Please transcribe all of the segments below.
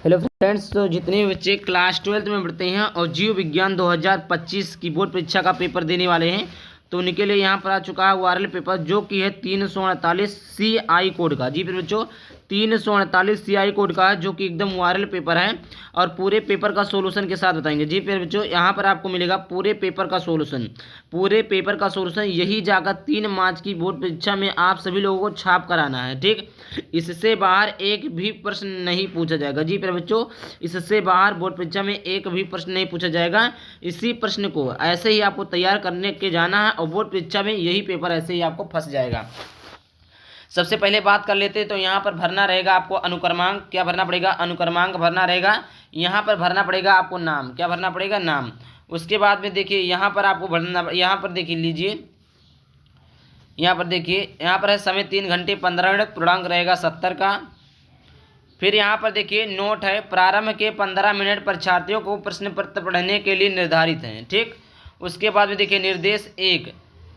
Hello friends, तो जितने भी बच्चे क्लास 12 में पढ़ते हैं और जीव विज्ञान 2025 की बोर्ड परीक्षा का पेपर देने वाले हैं, तो उनके लिए यहाँ पर आ चुका है वायरल पेपर, जो कि है 348 CI कोड का। जी फिर बच्चों 348 CI कोड का है, जो कि एकदम वायरल पेपर है और पूरे पेपर का सोल्यूशन के साथ बताएंगे। जी फिर बच्चों यहाँ पर आपको मिलेगा पूरे पेपर का सोल्यूशन। यही जाकर 3 मार्च की बोर्ड परीक्षा में आप सभी लोगों को छाप कर आना है। ठीक, इससे बाहर एक भी प्रश्न नहीं पूछा जाएगा। जी फिर बच्चों इससे बाहर बोर्ड परीक्षा में एक भी प्रश्न नहीं पूछा जाएगा। इसी प्रश्न को ऐसे ही आपको तैयार करने के जाना है और बोर्ड परीक्षा में यही पेपर ऐसे ही आपको फंस जाएगा। सबसे पहले बात कर लेते हैं, तो यहाँ पर भरना रहेगा आपको अनुक्रमांक। क्या भरना पड़ेगा? अनुक्रमांक भरना रहेगा। यहाँ पर भरना पड़ेगा आपको नाम। क्या भरना पड़ेगा? नाम। उसके बाद में देखिए यहाँ पर आपको भरना, यहाँ पर देखिए लीजिए, यहाँ पर देखिए, यहाँ पर है समय 3 घंटे 15 मिनट, पूर्णांक रहेगा 70 का। फिर यहाँ पर देखिए नोट है, प्रारंभ के 15 मिनट परीक्षार्थियों को प्रश्न पत्र पढ़ने के लिए निर्धारित हैं। ठीक, उसके बाद में देखिए निर्देश 1,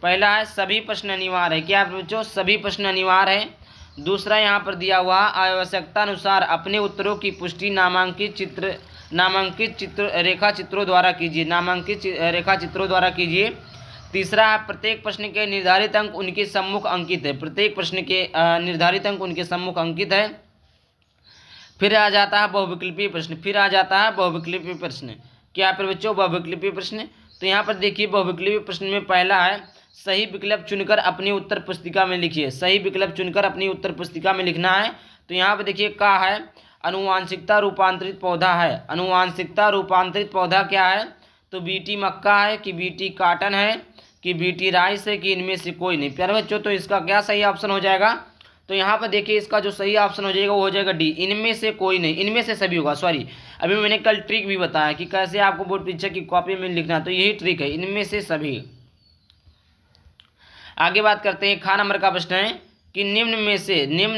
पहला है सभी प्रश्न अनिवार्य है। क्या बच्चों? सभी प्रश्न अनिवार्य है। दूसरा यहाँ पर दिया हुआ आवश्यकता अनुसार अपने उत्तरों की पुष्टि नामांकित रेखा चित्रों द्वारा कीजिए। तीसरा है प्रत्येक प्रश्न के निर्धारित अंक उनके सम्मुख अंकित है। प्रत्येक प्रश्न के निर्धारित अंक उनके सम्मुख अंकित है। फिर आ जाता है बहुविकल्पीय प्रश्न। क्या फिर बच्चों? बहुविकल्पीय प्रश्न। तो यहाँ पर देखिए बहुविकल्पीय प्रश्न में पहला है सही विकल्प चुनकर अपनी उत्तर पुस्तिका में लिखिए। सही विकल्प चुनकर अपनी उत्तर पुस्तिका में लिखना है। तो यहाँ पर देखिए का है अनुवांशिकता रूपांतरित पौधा है। अनुवांशिकता रूपांतरित पौधा क्या है? तो बीटी मक्का है कि बीटी काटन है कि बीटी राइस है कि इनमें से कोई नहीं। प्यारे बच्चों, तो इसका क्या सही ऑप्शन हो जाएगा? तो यहाँ पर देखिए इसका जो सही ऑप्शन हो जाएगा वो हो जाएगा डी, इनमें से कोई नहीं, इनमें से सभी होगा। सॉरी, अभी मैंने कल ट्रिक भी बताया कि कैसे आपको बोर्ड परीक्षा की कॉपी में लिखना है, तो यही ट्रिक है, इनमें से सभी। आगे बात करते हैं, खा नंबर का प्रश्न है कि निम्न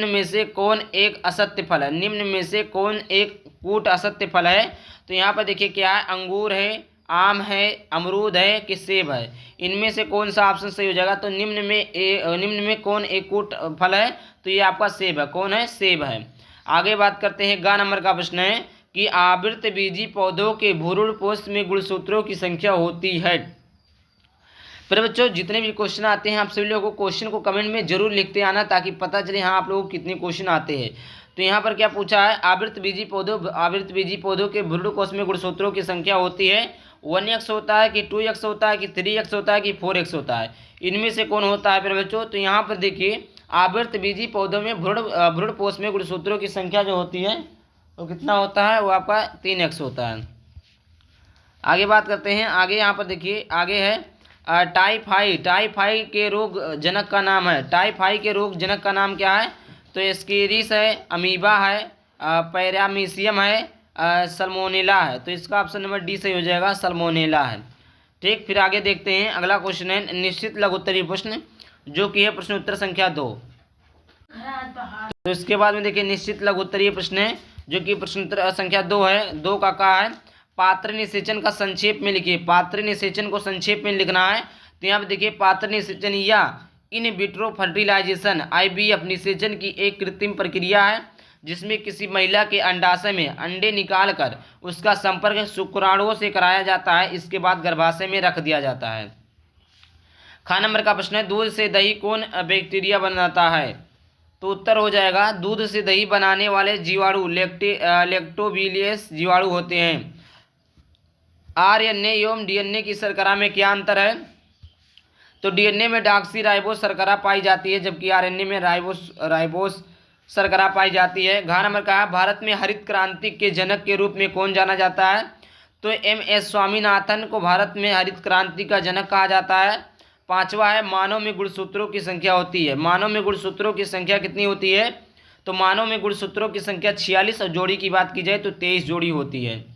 में से कौन एक असत्य फल है? निम्न में से कौन एक कूट असत्य फल है? तो यहाँ पर देखिए क्या है, अंगूर है, आम है, अमरूद है कि सेब है। इनमें से कौन सा ऑप्शन सही हो जाएगा? तो निम्न में कौन एक कूट फल है? तो ये आपका सेब है। कौन है? सेब है। आगे बात करते हैं, गा नंबर का प्रश्न है कि आवृतबीजी पौधों के भ्रूण पोष में गुणसूत्रों की संख्या होती है। फिर बच्चों जितने भी क्वेश्चन आते हैं आप सभी लोगों को क्वेश्चन को कमेंट में जरूर लिखते आना, ताकि पता चले हाँ आप लोगों को कितने क्वेश्चन आते हैं। तो यहाँ पर क्या पूछा है, आवृतबीजी पौधों के भ्रूण कोश में गुणसूत्रों की संख्या होती है 1x होता है कि 2x होता है कि 3x होता है कि 4x होता है। इनमें से कौन होता है फिर बच्चों? तो यहाँ पर देखिए आवृतबीजी पौधों में भ्रूण पोष में गुणसूत्रों की संख्या जो होती है वो कितना होता है? वो आपका 3x होता है। आगे बात करते हैं, आगे यहाँ पर देखिए आगे है टाइफाई के रोग जनक का नाम है। टाइफाई के रोग जनक का नाम क्या है? तो एस्केरिस है, अमीबा है, पैरामीशियम है, सल्मोनेला है। तो इसका ऑप्शन नंबर डी सही हो जाएगा, सल्मोनेला है। ठीक, फिर आगे देखते हैं, अगला क्वेश्चन है निश्चित लघुत्तरीय प्रश्न, जो कि है प्रश्न उत्तर संख्या 2। तो इसके बाद में देखिए निश्चित लघुत्तरीय प्रश्न है, जो कि प्रश्न उत्तर संख्या 2 है। 2 का क्या है, पात्र निषेचन का संक्षेप में लिखिए। पात्र निषेचन को संक्षेप में लिखना है। तो यहाँ पे देखिए पात्र निषेचन या इन विट्रो फर्टिलाइजेशन IVF निषेचन की एक कृत्रिम प्रक्रिया है, जिसमें किसी महिला के अंडाशय में अंडे निकालकर उसका संपर्क शुक्राणुओं से कराया जाता है। इसके बाद गर्भाशय में रख दिया जाता है। खा नंबर का प्रश्न है, दूध से दही कौन बैक्टीरिया बनाता है? तो उत्तर हो जाएगा दूध से दही बनाने वाले जीवाणु लैक्टोबिलियस जीवाणु होते हैं। RNA एवं DNA की शर्करा में क्या अंतर है? तो DNA में डॉक्सीराइबोस शर्करा पाई जाती है, जबकि RNA में राइबोस शर्करा पाई जाती है। घ नंबर का है, भारत में हरित क्रांति के जनक के रूप में कौन जाना जाता है? तो MS स्वामीनाथन को भारत में हरित क्रांति का जनक कहा जाता है। 5वां है, मानव में गुणसूत्रों की संख्या होती है। मानव में गुणसूत्रों की संख्या कितनी होती है? तो मानव में गुणसूत्रों की संख्या 46 और जोड़ी की बात की जाए तो 23 जोड़ी होती है।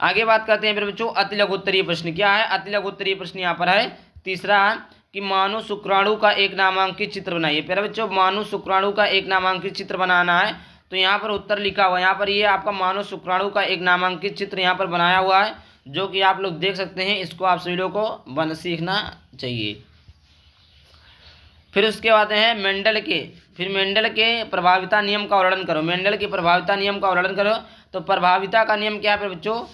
आगे बात करते हैं फिर बच्चों अति लघुत्तरीय प्रश्न। क्या है अति लघुत्तरीय प्रश्न? यहाँ पर है तीसरा कि मानव शुक्राणु का एक नामांकित चित्र बनाइए। प्यारे बच्चों मानव शुक्राणु का एक नामांकित चित्र बनाना है। तो यहाँ पर उत्तर लिखा हुआ है, यहाँ पर ये आपका मानव शुक्राणु का एक नामांकित चित्र यहाँ पर बनाया हुआ है, जो कि आप लोग देख सकते हैं। इसको आप सभी लोगों को सीखना चाहिए। फिर उसके बाद है मेंडल के, फिर मेंडल के प्रभाविता नियम का वर्णन करो। मेंडल के प्रभाविता नियम का वर्णन करो। तो प्रभाविता का नियम क्या है बच्चों?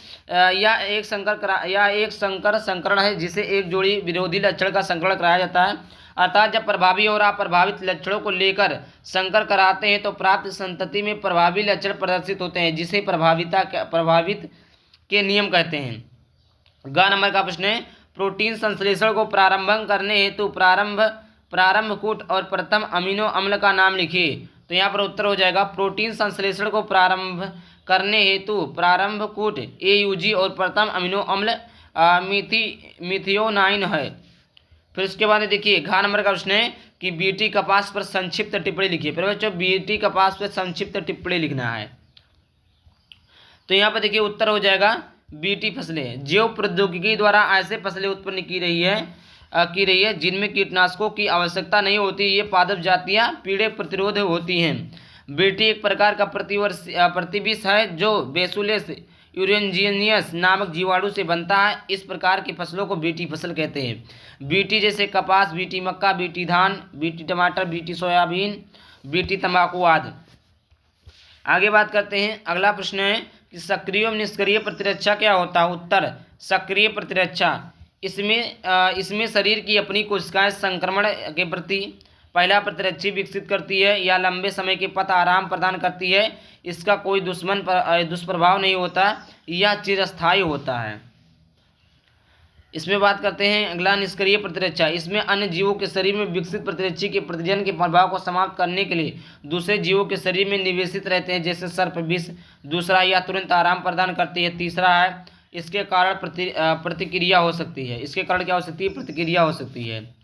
यह एक संकर संकरण है जिसे एक जोड़ी विरोधी लक्षण का संकरण कराया जाता है। अर्थात जब प्रभावी और अप्रभावित लक्षणों को लेकर संकर कराते हैं तो प्राप्त संतति में प्रभावी लक्षण प्रदर्शित होते हैं, जिसे प्रभावित के नियम कहते हैं। ग नंबर का प्रश्न है, प्रोटीन संश्लेषण को प्रारंभ करने हेतु प्रारंभकूट और प्रथम अमीनो अम्ल का नाम लिखिए। तो यहाँ पर उत्तर हो जाएगा, प्रोटीन संश्लेषण को प्रारंभ करने हेतु प्रारंभकूट AUG और प्रथम अमीनो अम्ल मिथियोनाइन है। फिर उसके बाद देखिए घ नंबर का प्रश्न है कि BT कपास पर संक्षिप्त टिप्पणी लिखिए। फिर बच्चों BT कपास पर संक्षिप्त टिप्पणी लिखना है। तो यहाँ पर देखिए उत्तर हो जाएगा BT फसलें जैव प्रौद्योगिकी द्वारा ऐसे फसलें उत्पन्न की रही है जिनमें कीटनाशकों की आवश्यकता नहीं होती। ये पादप जातियाँ पीड़े प्रतिरोध होती हैं। BT एक प्रकार का प्रतिविष है जो बेसुलेस यूरेंजियनियस नामक जीवाणु से बनता है। इस प्रकार की फसलों को BT फसल कहते हैं। BT जैसे कपास, BT मक्का, BT धान, BT टमाटर, BT सोयाबीन, BT तंबाकू आदि। आगे बात करते हैं। अगला प्रश्न है कि सक्रिय एवं निष्क्रिय प्रतिरक्षा क्या होता है? उत्तर, सक्रिय प्रतिरक्षा इसमें शरीर की अपनी कोशिकाएं संक्रमण के प्रति पहला प्रतिरक्षी विकसित करती है या लंबे समय के पथ आराम प्रदान करती है। इसका कोई दुष्प्रभाव नहीं होता, यह चिरस्थायी होता है। इसमें बात करते हैं अगला निष्क्रिय प्रतिरक्षा। इसमें अन्य जीवों के शरीर में विकसित प्रतिरक्षी के प्रतिजन के प्रभाव को समाप्त करने के लिए दूसरे जीवों के शरीर में निवेशित रहते हैं, जैसे सर्प विष। दूसरा, यह तुरंत आराम प्रदान करती है। तीसरा है इसके कारण प्रतिक्रिया हो सकती है। इसके कारण क्या हो सकती है? प्रतिक्रिया हो सकती है।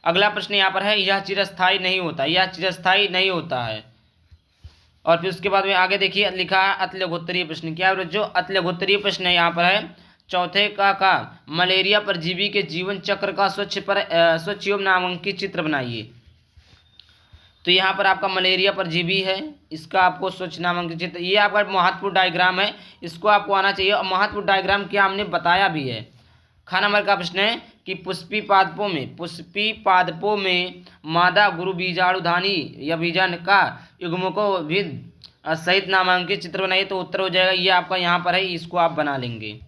अगला प्रश्न यहाँ पर है, यह चिरस्थायी नहीं होता, यह चिरस्थायी नहीं होता है। और फिर उसके बाद में आगे देखिए लिखा है अतिलघुत्तरीय प्रश्न। क्या है जो अतिलघुत्तरीय प्रश्न है यहाँ पर है, चौथे का मलेरिया परजीवी के जीवन चक्र का स्वच्छ एवं नामांकित चित्र बनाइए। तो यहाँ पर आपका मलेरिया परजीवी है, इसका आपको स्वच्छ नामांकित चित्र, ये आपका महत्वपूर्ण डायग्राम है, इसको आपको आना चाहिए। और महत्वपूर्ण डायग्राम क्या हमने बताया भी है। ख नंबर का प्रश्न है कि पुष्पी पादपों में मादा गुरु बीजाणुधानी या बीजाण का युग्मकोभिद सहित नामांकित चित्र बनाइए। तो उत्तर हो जाएगा, ये आपका यहाँ पर है, इसको आप बना लेंगे।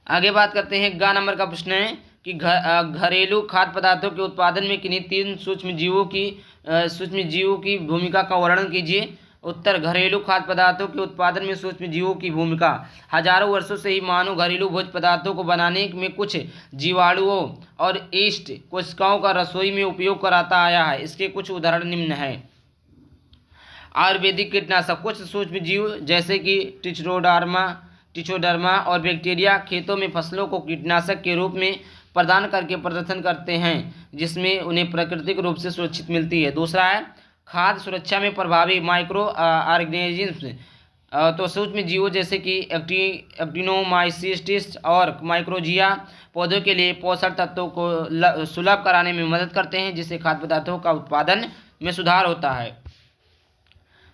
आगे बात करते हैं। ग नंबर का प्रश्न है कि घरेलू खाद्य पदार्थों के उत्पादन में किन्हीं तीन सूक्ष्म जीवों की भूमिका का वर्णन कीजिए। उत्तर, घरेलू खाद्य पदार्थों के उत्पादन में सूक्ष्म जीवों की भूमिका। हजारों वर्षों से ही मानव घरेलू भोज्य पदार्थों को बनाने में कुछ जीवाणुओं और ईस्ट कोशिकाओं का रसोई में उपयोग कराता आया है। इसके कुछ उदाहरण निम्न हैं। आयुर्वेदिक कीटनाशक, कुछ सूक्ष्म जीव जैसे कि टिचोडर्मा और बैक्टीरिया खेतों में फसलों को कीटनाशक के रूप में प्रदान करके प्रदर्शन करते हैं, जिसमें उन्हें प्राकृतिक रूप से सुरक्षित मिलती है। दूसरा है खाद्य सुरक्षा में प्रभावी माइक्रो ऑर्गेनिजम्स। तो सूक्ष्म जीवों जैसे कि एक्टिनोमाइसिस और माइक्रोजिया पौधों के लिए पोषण तत्वों को सुलभ कराने में मदद करते हैं, जिससे खाद्य पदार्थों का उत्पादन में सुधार होता है।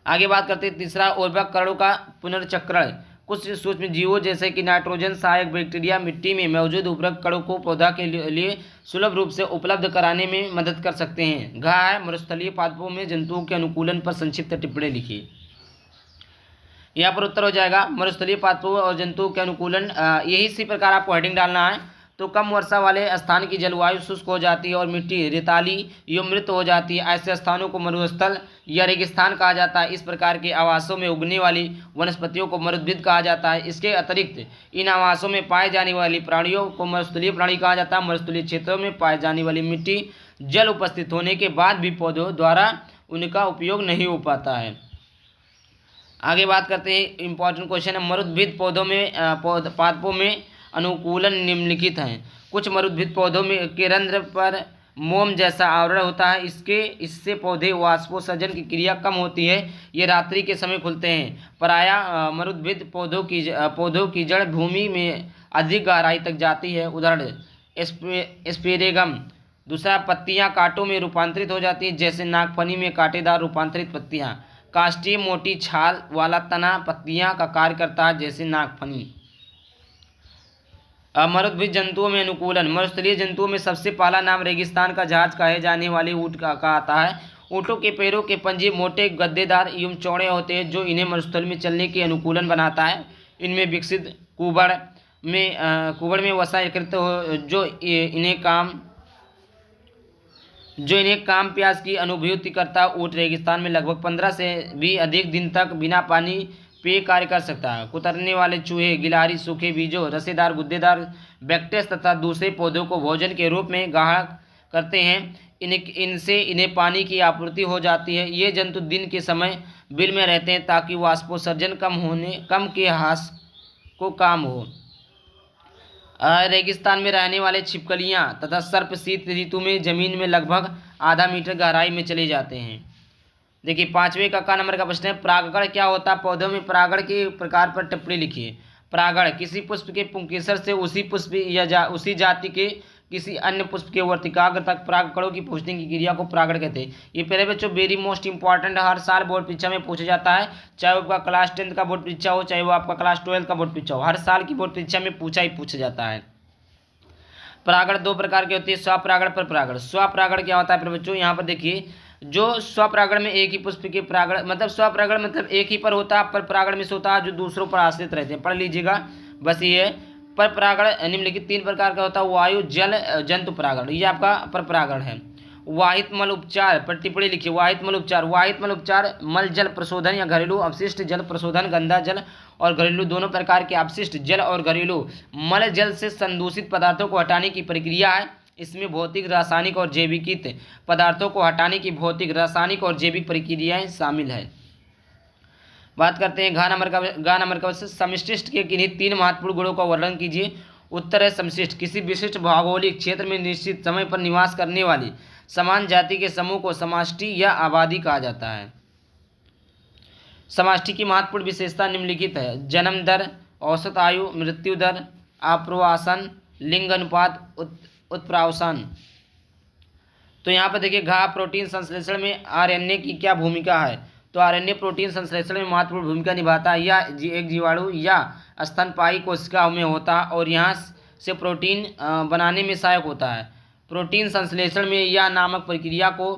आगे बात करते हैं। तीसरा, उर्वरक कणों का पुनर्चक्रण। कुछ सूक्ष्म जीवों जैसे कि नाइट्रोजन सहायक बैक्टीरिया मिट्टी में मौजूद उर्वरक कणों को पौधा के लिए सुलभ रूप से उपलब्ध कराने में मदद कर सकते हैं। घ है, मरुस्थलीय पादपों में जंतुओं के अनुकूलन पर संक्षिप्त टिप्पणी लिखिए। यहाँ पर उत्तर हो जाएगा मरुस्थलीय पादपों और जंतुओं के अनुकूलन। यही इसी प्रकार आपको हेडिंग डालना है। तो कम वर्षा वाले स्थान की जलवायु शुष्क हो जाती है और मिट्टी रेताली या मृत हो जाती है। ऐसे स्थानों को मरुस्थल या रेगिस्तान कहा जाता है। इस प्रकार के आवासों में उगने वाली वनस्पतियों को मरुद्भिद कहा जाता है। इसके अतिरिक्त इन आवासों में पाए जाने वाली प्राणियों को मरुस्थलीय प्राणी कहा जाता है। मरुस्थलीय क्षेत्रों में पाए जाने वाली मिट्टी जल उपस्थित होने के बाद भी पौधों द्वारा उनका उपयोग नहीं हो पाता है। आगे बात करते हैं। इंपॉर्टेंट क्वेश्चन है, मरुद्भिद पादपों में अनुकूलन निम्नलिखित हैं। कुछ मरुद्भिद पौधों में के रंध्र पर मोम जैसा आवरण होता है। इससे पौधे वाष्पोत्सर्जन की क्रिया कम होती है। ये रात्रि के समय खुलते हैं। प्रायः मरुद्भिद पौधों की जड़ भूमि में अधिक गहराई तक जाती है। उदाहरण एस्पेरेगम। दूसरा, पत्तियां कांटों में रूपांतरित हो जाती है, जैसे नागफनी में कांटेदार रूपांतरित पत्तियां। काष्ठीय मोटी छाल वाला तना पत्तियां का कार्य करता है, जैसे नागफनी। मरुद्भिज जंतुओं में अनुकूलन। मरुस्थलीय जंतुओं में सबसे पहला नाम रेगिस्तान का जहाज कहे जाने वाले ऊँट का आता है। ऊँटों के पैरों के पंजे मोटे, गद्देदार एवं चौड़े होते हैं, जो इन्हें मरुस्थल में चलने के अनुकूलन बनाता है। इनमें विकसित कुबड़ में वसा एकत्रित हो जो इन्हें काम प्यास की अनुभूति करता है। ऊँट रेगिस्तान में लगभग 15 से भी अधिक दिन तक बिना पानी पे कार्य कर सकता है। कुतरने वाले चूहे, गिलहरी सूखे बीजों, रसेदार गुद्देदार बैक्टीरिया तथा दूसरे पौधों को भोजन के रूप में ग्रहण करते हैं। इनसे इन्हें पानी की आपूर्ति हो जाती है। ये जंतु दिन के समय बिल में रहते हैं ताकि वाष्पोत्सर्जन कम के ह्रास को काम हो। रेगिस्तान में रहने वाले छिपकलियाँ तथा सर्प शीत ऋतु में जमीन में लगभग आधा मीटर गहराई में चले जाते हैं। देखिए 5वें का नंबर का प्रश्न है, परागण क्या होता है? पौधों में परागण के प्रकार पर टिप्पणी लिखिए। परागण किसी पुष्प के पुंकेसर से उसी पुष्प या उसी जाति के किसी अन्य पुष्प के वर्तिकाग्र तक परागकणों की पहुंचने की क्रिया को परागण कहते हैं। ये पहले बच्चों वेरी मोस्ट इंपॉर्टेंट, हर साल बोर्ड परीक्षा में पूछा जाता है, चाहे वो आपका क्लास 10 का बोर्ड परीक्षा हो, चाहे वो आपका क्लास 12 का बोर्ड परीक्षा हो, हर साल की बोर्ड परीक्षा में पूछा जाता है। परागण दो प्रकार की होती है, स्वपरागण, परपरागण। स्वपरागण क्या होता है फिर बच्चों? यहाँ पर देखिए, जो स्वपरागण में एक ही पुष्प के परागण, मतलब स्वपरागण मतलब एक ही पर होता है, परपरागण में से होता है जो दूसरों पर आश्रित रहते हैं। पढ़ लीजिएगा बस ये। परपरागण निम्नलिखित 3 प्रकार का होता है, वायु, जल, जंतु परागण। ये आपका परपरागण है। वाहित मल उपचार पर टिप्पणी लिखिए। वाहित मल उपचार मल जल प्रशोधन या घरेलू अपशिष्ट जल प्रशोधन, गंदा जल और घरेलू दोनों प्रकार के अपशिष्ट जल और घरेलू मल जल से संदूषित पदार्थों को हटाने की प्रक्रिया है। इसमें भौतिक, रासायनिक और जैविक पदार्थों को हटाने की भौतिक, रासायनिक और जैविक प्रक्रियाएं शामिल है। बात करते हैं गा नंबर का समष्टिष्ट के किन्हीं 3 महत्वपूर्ण गुणों का वर्णन कीजिए। उत्तर है, समष्टिष्ट किसी विशिष्ट भौगोलिक क्षेत्र में निश्चित समय पर निवास करने वाली समान जाति के समूह को समष्टि या आबादी कहा जाता है। समष्टि की महत्वपूर्ण विशेषता निम्नलिखित है: जन्म दर, औसत आयु, मृत्यु दर, आप्रवासन, लिंग अनुपात, उत्प्रावसन। तो यहाँ पर देखिए, घा प्रोटीन संश्लेषण में आरएनए की क्या भूमिका है? तो आरएनए प्रोटीन संश्लेषण में महत्वपूर्ण भूमिका निभाता है। यह एक जीवाणु या स्तनपायी कोशिका में होता है और यहाँ से प्रोटीन बनाने में सहायक होता है। प्रोटीन संश्लेषण में यह नामक प्रक्रिया को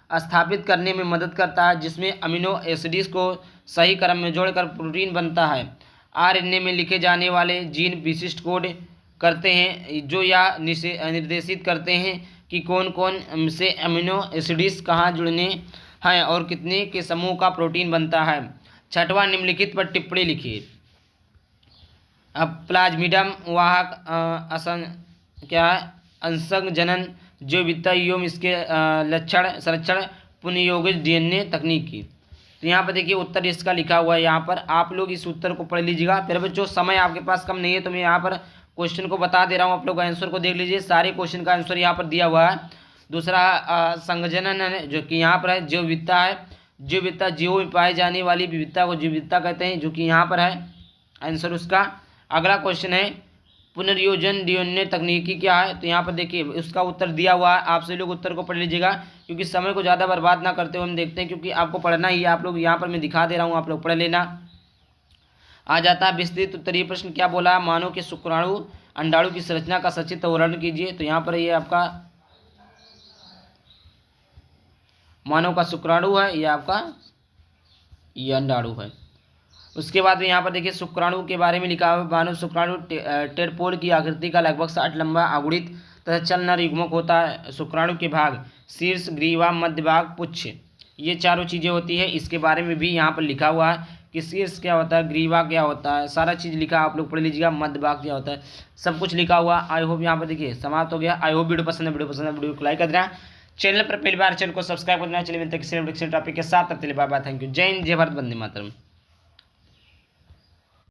स्थापित करने में मदद करता है, जिसमें अमीनो एसिड्स को सही क्रम में जोड़कर प्रोटीन बनता है। आरएनए में लिखे जाने वाले जीन विशिष्ट कोड करते हैं, जो यह निर्देशित करते हैं कि कौन कौन से अमीनो एसिड्स कहाँ जुड़ने हैं और कितने के समूह का प्रोटीन बनता है। 6वां, निम्नलिखित पर टिप्पणी लिखिए। अब प्लाज्मिडम वाहक अंशक जनन जैविकता एवं इसके संरक्षण पुनर्योजित डीएनए तकनीक की। तो यहाँ पर देखिए, उत्तर इसका लिखा हुआ है। यहाँ पर आप लोग इस उत्तर को पढ़ लीजिएगा। फिर बच्चों, समय आपके पास कम नहीं है तो मैं यहाँ पर क्वेश्चन को बता दे रहा हूँ, आप लोग आंसर को देख लीजिए। सारे क्वेश्चन का आंसर यहाँ पर दिया हुआ है। दूसरा संघजनन है, जो कि यहाँ पर है। जैव विविधता है, जैव विविधता जीवों में पाई जाने वाली विविधता को जैव विविधता कहते हैं, जो कि यहाँ पर है आंसर उसका। अगला क्वेश्चन है, पुनर्योजन डीएनए तकनीकी क्या है? तो यहाँ पर देखिए, उसका उत्तर दिया हुआ है। आप सभी लोग उत्तर को पढ़ लीजिएगा, क्योंकि समय को ज़्यादा बर्बाद ना करते हुए हम देखते हैं, क्योंकि आपको पढ़ना ही है। आप लोग यहाँ पर मैं दिखा दे रहा हूँ, आप लोग पढ़ लेना। आ जाता है विस्तृत उत्तरीय प्रश्न। क्या बोला? मानव के शुक्राणु अंडाणु की संरचना का सचित्र वर्णन कीजिए। तो यहाँ पर ये आपका मानव का शुक्राणु है, ये आपका ये अंडाणु है। उसके बाद में यहाँ पर देखिए, शुक्राणु के बारे में लिखा हुआ है। मानव शुक्राणु टेडपोल की आकृति का लगभग 60 लंबा, अगुणित तथा चल नर युग्मक होता है। शुक्राणु के भाग शीर्ष, ग्रीवा, मध्य भाग, पुच्छ, ये चारों चीज़ें होती है। इसके बारे में भी यहाँ पर लिखा हुआ है कि शीर्ष क्या होता है, ग्रीवा क्या होता है, सारा चीज़ लिखा है, आप लोग पढ़ लीजिएगा। मध्य भाग क्या होता है, सब कुछ लिखा हुआ। आई होप यहाँ पर देखिए समाप्त हो गया। आई होप वीडियो पसंद है, वीडियो को लाइक कर देना। चैनल पर पहली बार चैनल को सब्सक्राइब कर देना। चलिए मिलते हैं किसी टॉपिक के साथ, तब तक के लिए बाय बाय, थैंक यू। जय हिंद, जय भारत, वंदे मातरम।